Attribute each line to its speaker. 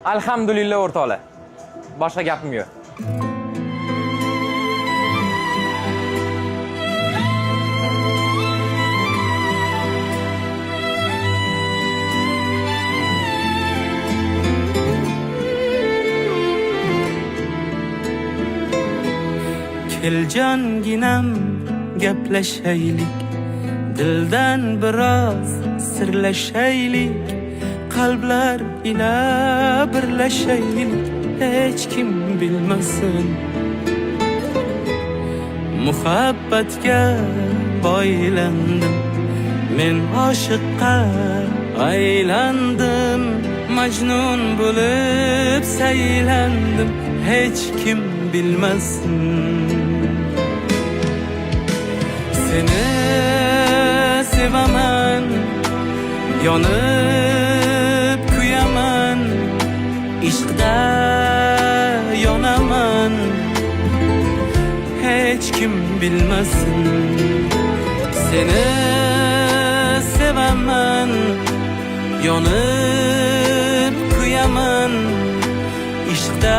Speaker 1: Alhamdulillah o'rtoqlar. Boshqa gapim yo'q.
Speaker 2: Keljanginam gaplashaylik, dildan biroz sirlashaylik, qalblar ila birlashaylik, hech kim bilmasin. Muhabbatga boylandim, men oshiqqa aylandim, majnun bo'lib saylandim, hech kim bilmasin. Seni sevaman, yonib kuyaman, ishqda yonaman, hech kim bilmasin. Seni sevaman, yonib kuyaman, ishqda